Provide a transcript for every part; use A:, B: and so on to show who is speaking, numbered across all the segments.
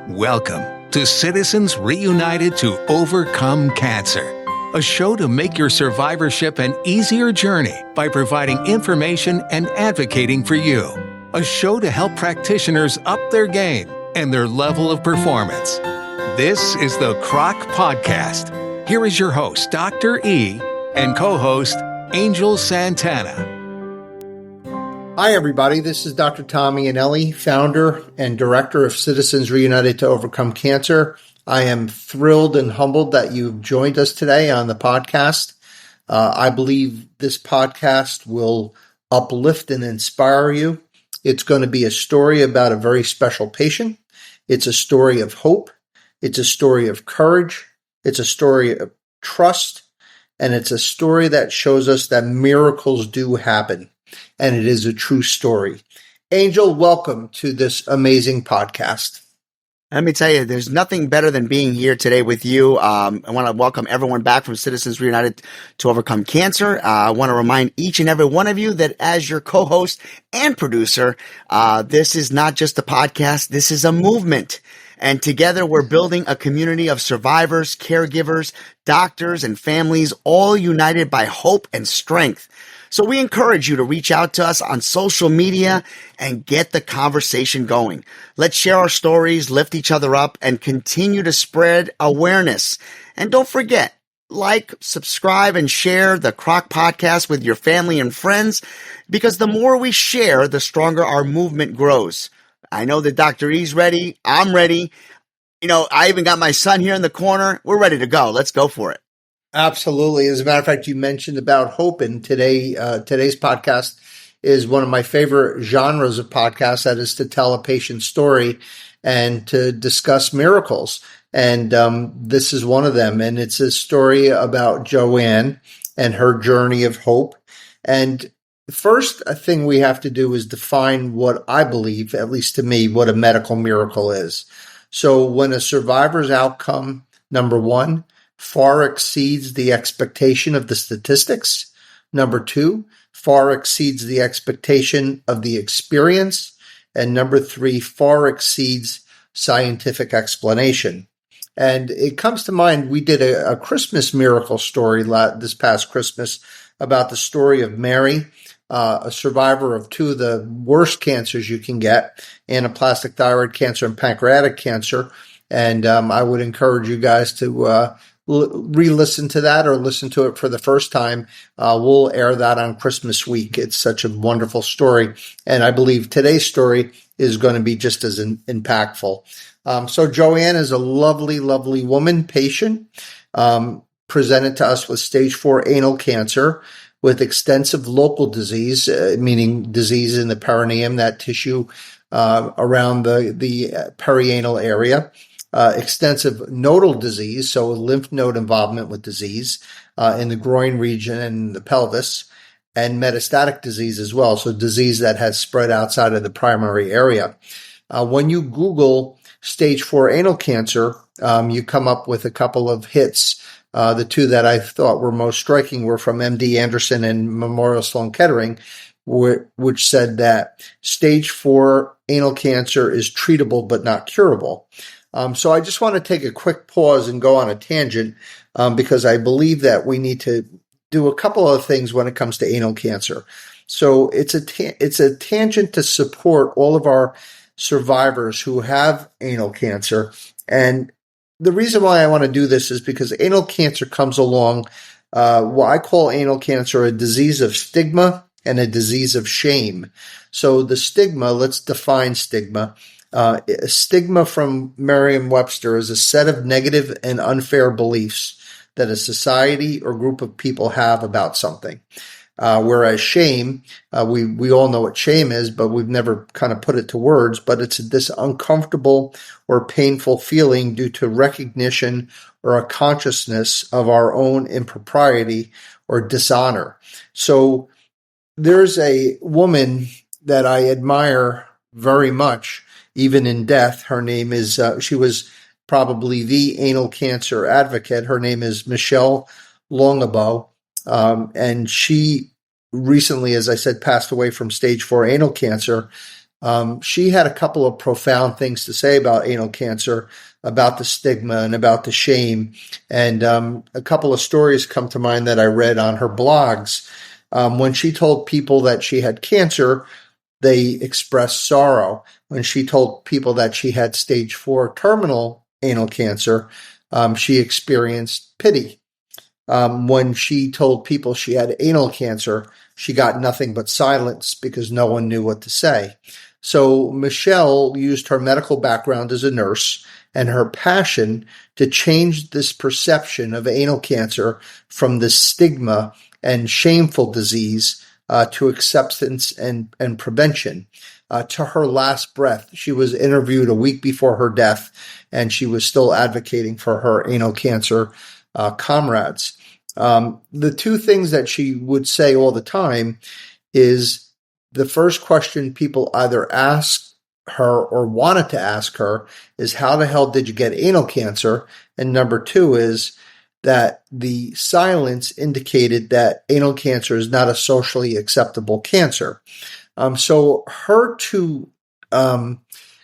A: Welcome to Citizens Reunited to Overcome Cancer, a show to make your survivorship an easier journey by providing information and advocating for you. A show to help practitioners up their game and their level of performance. This is the CROC Podcast. Here is your host, Dr. E, and co-host, Angel Santana.
B: Hi, everybody. This is Dr. Tommy Anelli, founder and director of Citizens Reunited to Overcome Cancer. I am thrilled and humbled that you've joined us today on the podcast. I believe this podcast will uplift and inspire you. It's going to be a story about a very special patient. It's a story of hope. It's a story of courage. It's a story of trust. And it's a story that shows us that miracles do happen. And it is a true story. Angel, welcome to this amazing podcast.
C: Let me tell you, there's nothing better than being here today with you. I want to welcome everyone back from Citizens Reunited to Overcome Cancer. I want to remind each and every one of you that as your co-host and producer, this is not just a podcast, this is a movement. And together we're building a community of survivors, caregivers, doctors, and families, all united by hope and strength. So we encourage you to reach out to us on social media and get the conversation going. Let's share our stories, lift each other up, and continue to spread awareness. And don't forget, like, subscribe, and share the CROC podcast with your family and friends, because the more we share, the stronger our movement grows. I know that Dr. E's ready. I'm ready. You know, I even got my son here in the corner. We're ready to go. Let's go for it.
B: Absolutely. As a matter of fact, you mentioned about hope, and today's podcast is one of my favorite genres of podcasts, that is to tell a patient's story and to discuss miracles. And this is one of them. And it's a story about Joanne and her journey of hope. And the first thing we have to do is define what I believe, at least to me, what a medical miracle is. So when a survivor's outcome, number one, far exceeds the expectation of the statistics. Number two, far exceeds the expectation of the experience. And number three, far exceeds scientific explanation. And it comes to mind, we did a Christmas miracle story this past Christmas about the story of Mary, a survivor of two of the worst cancers you can get, anaplastic thyroid cancer and pancreatic cancer. And I would encourage you guys to re-listen to that or listen to it for the first time. We'll air that on Christmas week. It's such a wonderful story. And I believe today's story is going to be just as impactful. So Joanne is a lovely, lovely woman, patient, presented to us with stage 4 anal cancer with extensive local disease, meaning disease in the perineum, that tissue around the perianal area. Extensive nodal disease, so lymph node involvement with disease in the groin region and the pelvis, and metastatic disease as well, so disease that has spread outside of the primary area. When you Google stage 4 anal cancer, you come up with a couple of hits. The two that I thought were most striking were from MD Anderson and Memorial Sloan Kettering, which said that stage 4 anal cancer is treatable but not curable. So I just want to take a quick pause and go on a tangent because I believe that we need to do a couple of things when it comes to anal cancer. So it's a tangent to support all of our survivors who have anal cancer. And the reason why I want to do this is because anal cancer comes along, what I call anal cancer a disease of stigma and a disease of shame. So the stigma, let's define stigma. Stigma from Merriam-Webster is a set of negative and unfair beliefs that a society or group of people have about something. Whereas shame, we all know what shame is, but we've never kind of put it to words, but it's this uncomfortable or painful feeling due to recognition or a consciousness of our own impropriety or dishonor. So there's a woman that I admire very much, even in death. Her name is, she was probably the anal cancer advocate. Her name is Michelle Longabeau. And she recently, as I said, passed away from stage 4 anal cancer. She had a couple of profound things to say about anal cancer, about the stigma and about the shame. And a couple of stories come to mind that I read on her blogs. When she told people that she had cancer, they expressed sorrow. When she told people that she had stage 4 terminal anal cancer, she experienced pity. When she told people she had anal cancer, she got nothing but silence because no one knew what to say. So Michelle used her medical background as a nurse and her passion to change this perception of anal cancer from the stigma and shameful disease to acceptance and prevention. To her last breath, she was interviewed a week before her death, and she was still advocating for her anal cancer comrades. The two things that she would say all the time is the first question people either asked her or wanted to ask her is, how the hell did you get anal cancer? And number two is that the silence indicated that anal cancer is not a socially acceptable cancer. So her two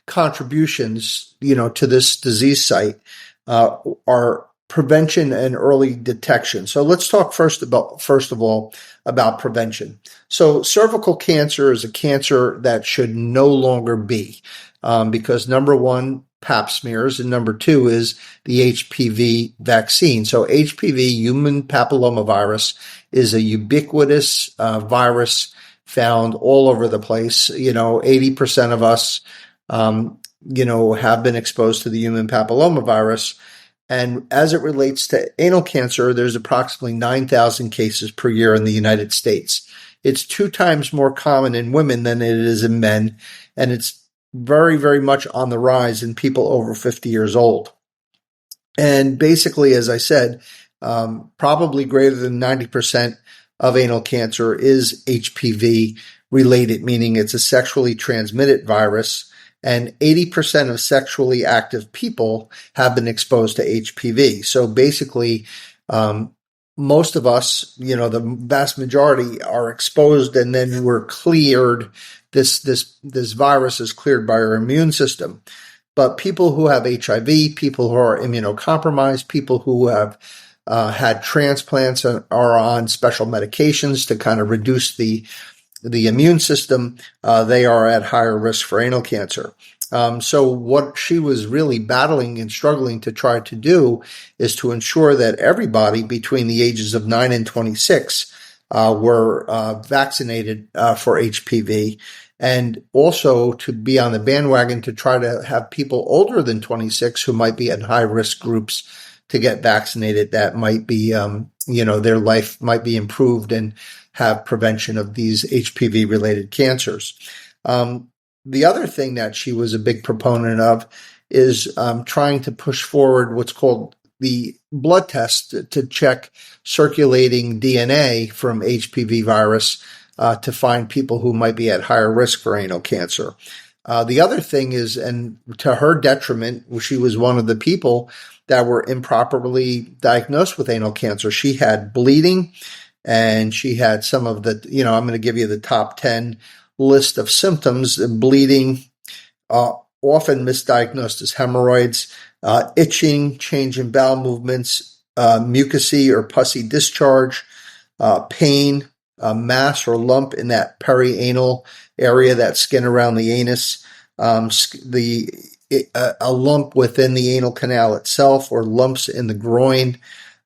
B: contributions, to this disease site are prevention and early detection. So let's talk first of all about prevention. So cervical cancer is a cancer that should no longer be, because number one, pap smears, and number two is the HPV vaccine. So HPV, human papillomavirus, is a ubiquitous virus found all over the place. 80% of us, have been exposed to the human papillomavirus. And as it relates to anal cancer, there's approximately 9,000 cases per year in the United States. It's 2 times more common in women than it is in men, and it's very, very much on the rise in people over 50 years old. And basically, as I said, probably greater than 90% of anal cancer is HPV related, meaning it's a sexually transmitted virus. And 80% of sexually active people have been exposed to HPV. So basically, most of us, the vast majority are exposed, and then we're cleared. This virus is cleared by our immune system. But people who have HIV, people who are immunocompromised, people who have had transplants and are on special medications to kind of reduce the immune system, they are at higher risk for anal cancer. So what she was really battling and struggling to try to do is to ensure that everybody between the ages of 9 and 26 were vaccinated for HPV, and also to be on the bandwagon to try to have people older than 26 who might be at high risk groups to get vaccinated. That might be, their life might be improved and have prevention of these HPV related cancers. The other thing that she was a big proponent of is trying to push forward what's called the blood test to check circulating DNA from HPV virus to find people who might be at higher risk for anal cancer. The other thing is, and to her detriment, she was one of the people that were improperly diagnosed with anal cancer. She had bleeding, and she had some of the, I'm going to give you the top 10 list of symptoms. Bleeding, often misdiagnosed as hemorrhoids, itching, change in bowel movements, mucousy or pussy discharge, pain, a mass or lump in that perianal area, that skin around the anus, a lump within the anal canal itself, or lumps in the groin,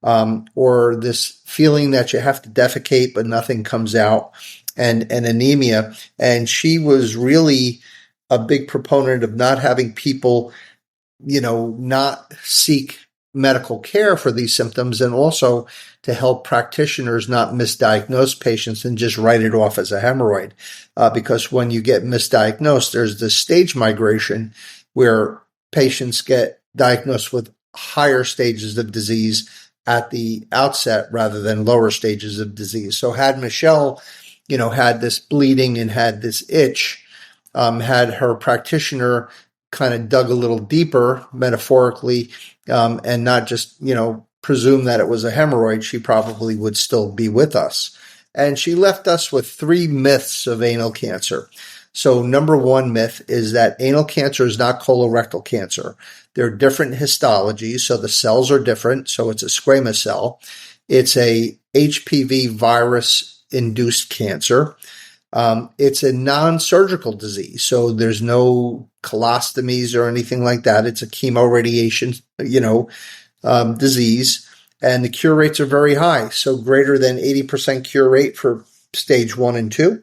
B: or this feeling that you have to defecate but nothing comes out, and anemia. And she was really a big proponent of not having people, not seek medical care for these symptoms, and also to help practitioners not misdiagnose patients and just write it off as a hemorrhoid. Because when you get misdiagnosed, there's this stage migration where patients get diagnosed with higher stages of disease at the outset rather than lower stages of disease. So had Michelle, had this bleeding and had this itch, had her practitioner kind of dug a little deeper, metaphorically, and not just, presume that it was a hemorrhoid, she probably would still be with us. And she left us with 3 myths of anal cancer. So number one myth is that anal cancer is not colorectal cancer. They're different histologies, so the cells are different. So it's a squamous cell. It's a HPV virus-induced cancer. It's a non-surgical disease, so there's no colostomies or anything like that. It's a chemoradiation, disease, and the cure rates are very high. So greater than 80% cure rate for stage 1 and 2,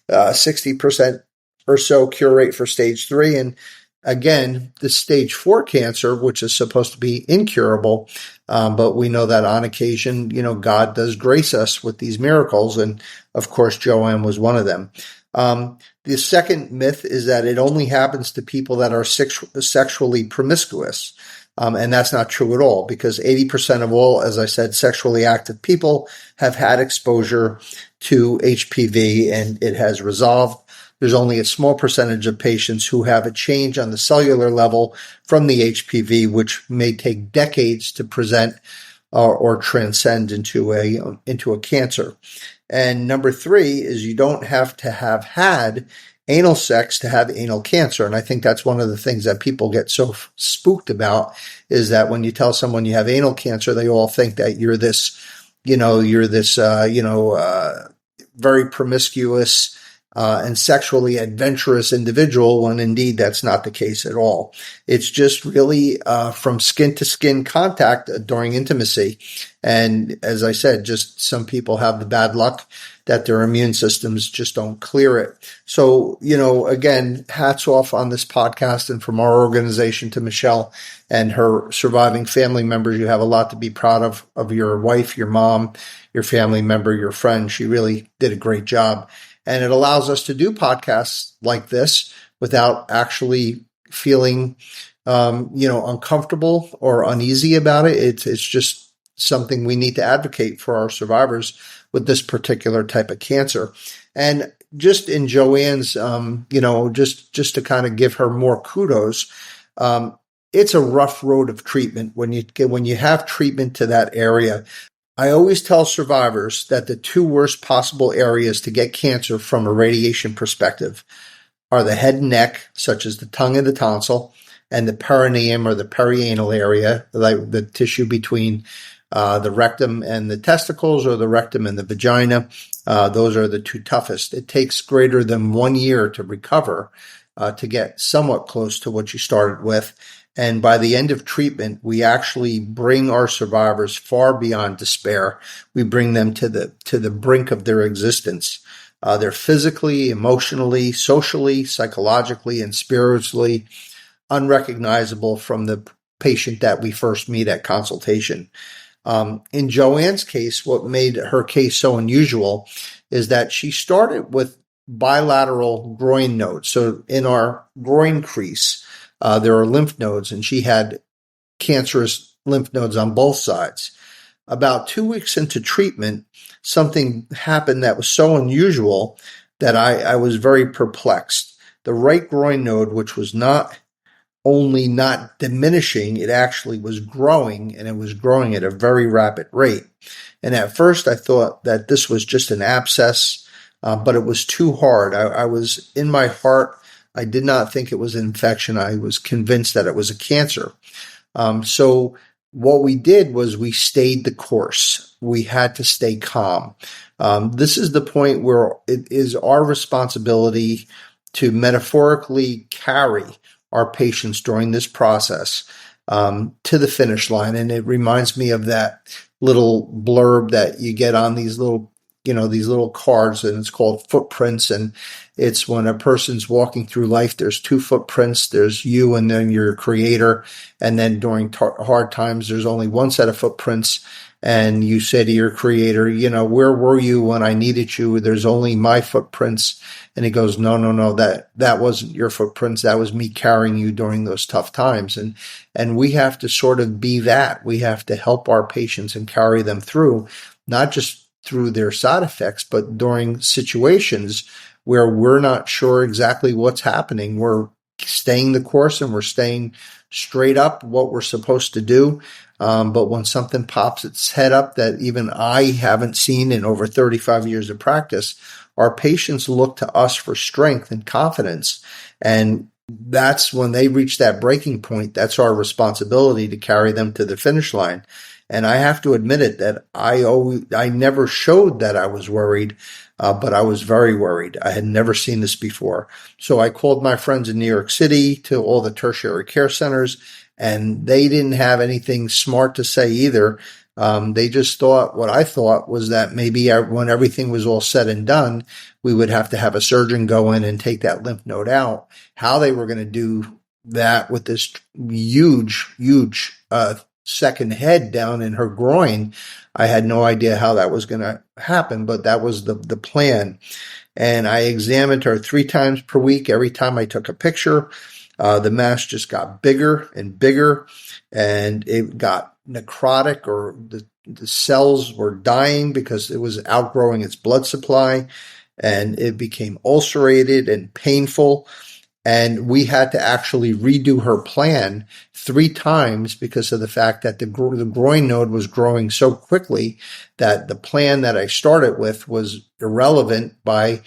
B: 60% or so cure rate for stage 3, and again, the stage 4 cancer, which is supposed to be incurable, but we know that on occasion, God does grace us with these miracles, and of course, Joanne was one of them. The second myth is that it only happens to people that are sexually promiscuous, and that's not true at all, because 80% of all, as I said, sexually active people have had exposure to HPV, and it has resolved. There's only a small percentage of patients who have a change on the cellular level from the HPV, which may take decades to present or transcend into a cancer. And number 3 is you don't have to have had anal sex to have anal cancer. And I think that's one of the things that people get so spooked about, is that when you tell someone you have anal cancer, they all think that you're this very promiscuous and sexually adventurous individual, when indeed that's not the case at all. It's just really from skin to skin contact during intimacy. And as I said, just some people have the bad luck that their immune systems just don't clear it. So, again, hats off on this podcast and from our organization to Michelle and her surviving family members. You have a lot to be proud of your wife, your mom, your family member, your friend. She really did a great job. And it allows us to do podcasts like this without actually feeling, uncomfortable or uneasy about it. It's just something we need to advocate for our survivors with this particular type of cancer. And just in Joanne's, just to kind of give her more kudos, it's a rough road of treatment when you have treatment to that area. I always tell survivors that the 2 worst possible areas to get cancer from a radiation perspective are the head and neck, such as the tongue and the tonsil, and the perineum or the perianal area, like the tissue between the rectum and the testicles, or the rectum and the vagina. Those are the 2 toughest. It takes greater than 1 year to recover, to get somewhat close to what you started with. And by the end of treatment, we actually bring our survivors far beyond despair. We bring them to the brink of their existence. They're physically, emotionally, socially, psychologically, and spiritually unrecognizable from the patient that we first meet at consultation. In Joanne's case, what made her case so unusual is that she started with bilateral groin nodes. So in our groin crease, there are lymph nodes, and she had cancerous lymph nodes on both sides. About 2 weeks into treatment, something happened that was so unusual that I was very perplexed. The right groin node, which was not only not diminishing, it actually was growing, and it was growing at a very rapid rate. And at first I thought that this was just an abscess, but it was too hard. I was in my heart, I did not think it was an infection. I was convinced that it was a cancer. So what we did was we stayed the course. We had to stay calm. This is the point where it is our responsibility to metaphorically carry our patients during this process to the finish line. And it reminds me of that little blurb that you get on these little cards, and it's called footprints. And it's when a person's walking through life, there's 2 footprints. There's you and then your creator. And then during hard times, there's only 1 set of footprints. And you say to your creator, where were you when I needed you? There's only my footprints. And he goes, no, that wasn't your footprints. That was me carrying you during those tough times. And we have to sort of be that. We have to help our patients and carry them through, not just through their side effects, but during situations where we're not sure exactly what's happening. We're staying the course and we're staying straight up what we're supposed to do. But when something pops its head up that even I haven't seen in over 35 years of practice, our patients look to us for strength and confidence. And that's when they reach that breaking point. That's our responsibility to carry them to the finish line. And I have to admit it that I never showed that I was worried, but I was very worried. I had never seen this before. So I called my friends in New York City to all the tertiary care centers, and they didn't have anything smart to say either. They just thought what I thought was that maybe when everything was all said and done, we would have to have a surgeon go in and take that lymph node out. How they were going to do that with this huge second head down in her groin, I had no idea how that was going to happen, but that was the plan. And I examined her 3 times per week. Every time I took a picture, the mass just got bigger and bigger, and it got necrotic, or the cells were dying because it was outgrowing its blood supply, and it became ulcerated and painful. And we had to actually redo her plan 3 times because of the fact that the groin node was growing so quickly that the plan that I started with was irrelevant by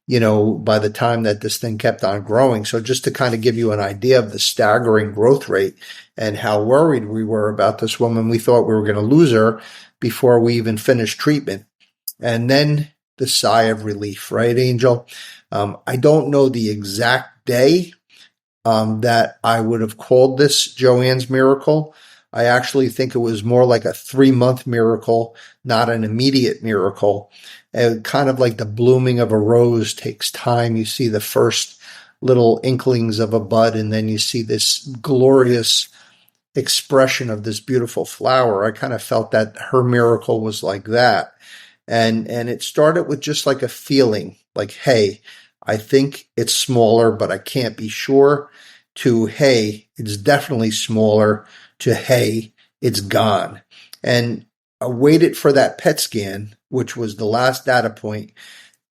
B: the time that this thing kept on growing. So just to kind of give you an idea of the staggering growth rate and how worried we were about this woman, we thought we were going to lose her before we even finished treatment. And then the sigh of relief, right, Angel? I don't know the exact day that I would have called this Joanne's miracle. I actually think it was more like a 3-month miracle, not an immediate miracle. And kind of like the blooming of a rose takes time. You see the first little inklings of a bud, and then you see this glorious expression of this beautiful flower. I kind of felt that her miracle was like that. And it started with just like a feeling like, hey, I think it's smaller, but I can't be sure, to, hey, it's definitely smaller, to, hey, it's gone. And I waited for that PET scan, which was the last data point,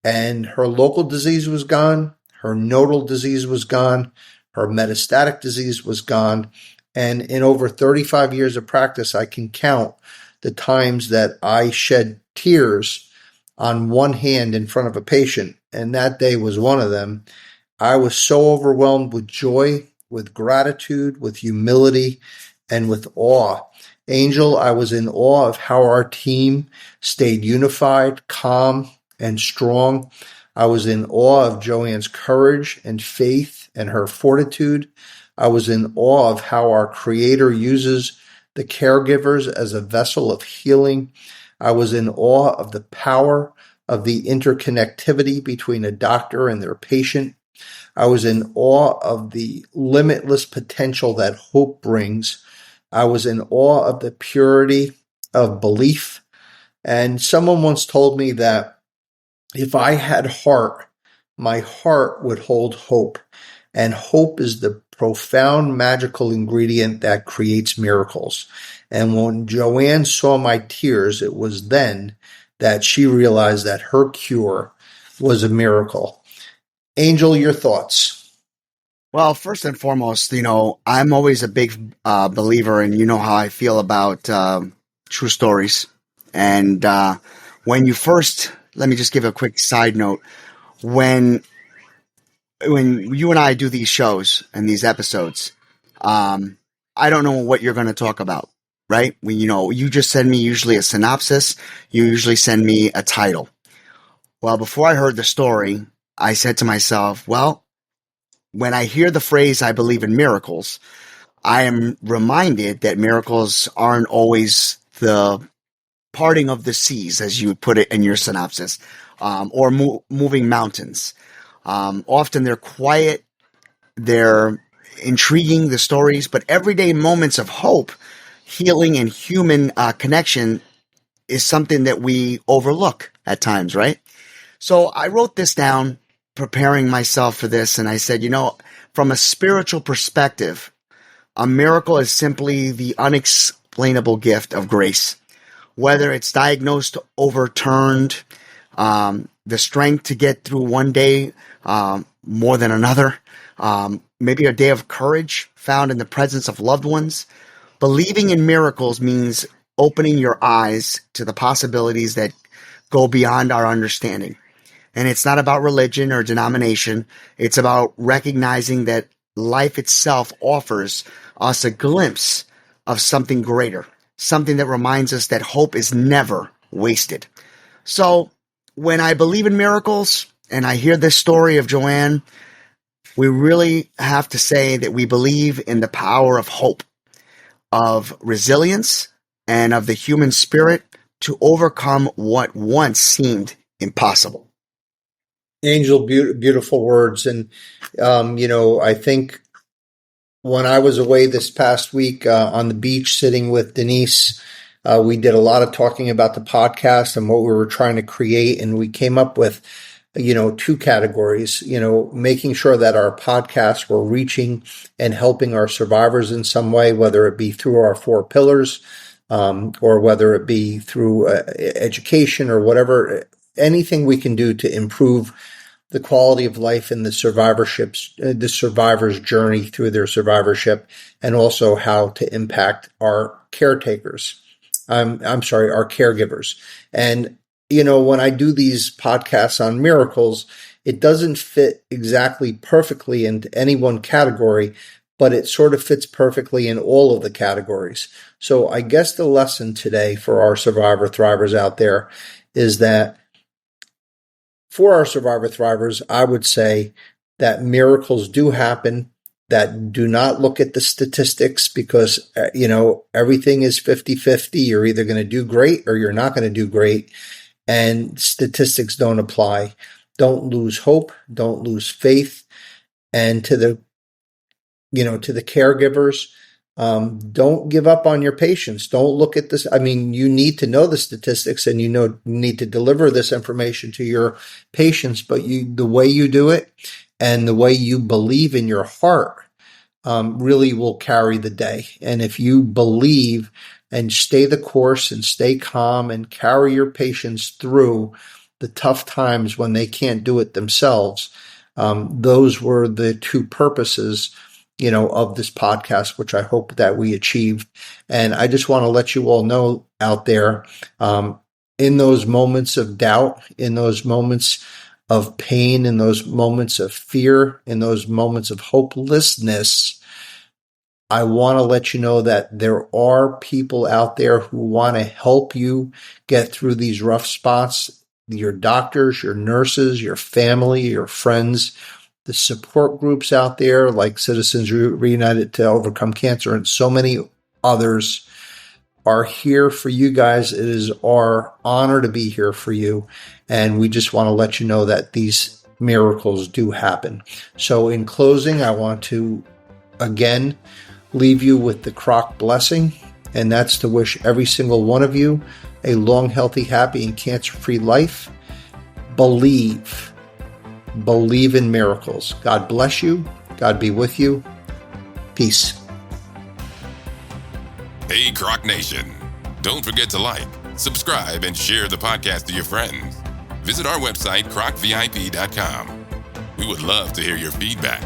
B: and her local disease was gone, her nodal disease was gone, her metastatic disease was gone. And in over 35 years of practice, I can count the times that I shed tears on one hand in front of a patient, and that day was one of them. I was so overwhelmed with joy, with gratitude, with humility, and with awe. Angel, I was in awe of how our team stayed unified, calm, and strong. I was in awe of Joanne's courage and faith and her fortitude. I was in awe of how our Creator uses the caregivers as a vessel of healing. I was in awe of the power of the interconnectivity between a doctor and their patient. I was in awe of the limitless potential that hope brings. I was in awe of the purity of belief. And someone once told me that if I had heart, my heart would hold hope. And hope is the profound magical ingredient that creates miracles. And when Joanne saw my tears, it was then that she realized that her cure was a miracle. Angel, your thoughts?
C: Well, first and foremost, I'm always a big believer, and you know how I feel about true stories. And when you first, let me just give a quick side note. When you and I do these shows and these episodes, I don't know what you're going to talk about, right? You just send me usually a synopsis. You usually send me a title. Well, before I heard the story, I said to myself, well, when I hear the phrase, I believe in miracles, I am reminded that miracles aren't always the parting of the seas, as you put it in your synopsis, or moving mountains. Often they're quiet, they're intriguing, the stories, but everyday moments of hope, healing, and human connection is something that we overlook at times, right? So I wrote this down, preparing myself for this, and I said, from a spiritual perspective, a miracle is simply the unexplainable gift of grace. Whether it's diagnosed, overturned, the strength to get through one day more than another, maybe a day of courage found in the presence of loved ones. Believing in miracles means opening your eyes to the possibilities that go beyond our understanding. And it's not about religion or denomination. It's about recognizing that life itself offers us a glimpse of something greater, something that reminds us that hope is never wasted. So when I believe in miracles and I hear this story of Joanne, we really have to say that we believe in the power of hope, of resilience, and of the human spirit to overcome what once seemed impossible.
B: Angel, beautiful words. And, I think when I was away this past week on the beach sitting with Denise, we did a lot of talking about the podcast and what we were trying to create. And we came up with, two categories, making sure that our podcasts were reaching and helping our survivors in some way, whether it be through our 4 pillars, or whether it be through education or whatever, anything we can do to improve the quality of life in the survivor's journey through their survivorship, and also how to impact our caretakers. Our caregivers. And, when I do these podcasts on miracles, it doesn't fit exactly perfectly into any one category, but it sort of fits perfectly in all of the categories. So I guess the lesson today for our survivor thrivers out there is that for our survivor thrivers, I would say that miracles do happen, that do not look at the statistics because, everything is 50-50. You're either going to do great or you're not going to do great. And statistics don't apply. Don't lose hope. Don't lose faith. And to the caregivers, don't give up on your patients. Don't look at this. I mean, you need to know the statistics and you need to deliver this information to your patients, but the way you do it and the way you believe in your heart really will carry the day. And if you believe and stay the course and stay calm and carry your patients through the tough times when they can't do it themselves, those were the 2 purposes of this podcast, which I hope that we achieved. And I just want to let you all know out there, in those moments of doubt, in those moments of pain, in those moments of fear, in those moments of hopelessness, I want to let you know that there are people out there who want to help you get through these rough spots. Your doctors, your nurses, your family, your friends, the support groups out there like Citizens Reunited to Overcome Cancer and so many others are here for you guys. It is our honor to be here for you. And we just want to let you know that these miracles do happen. So in closing, I want to again leave you with the CROC blessing. And that's to wish every single one of you a long, healthy, happy, and cancer-free life. Believe in miracles. God bless you. God be with you. Peace.
D: Hey, CROC Nation. Don't forget to like, subscribe, and share the podcast to your friends. Visit our website, crocvip.com. We would love to hear your feedback.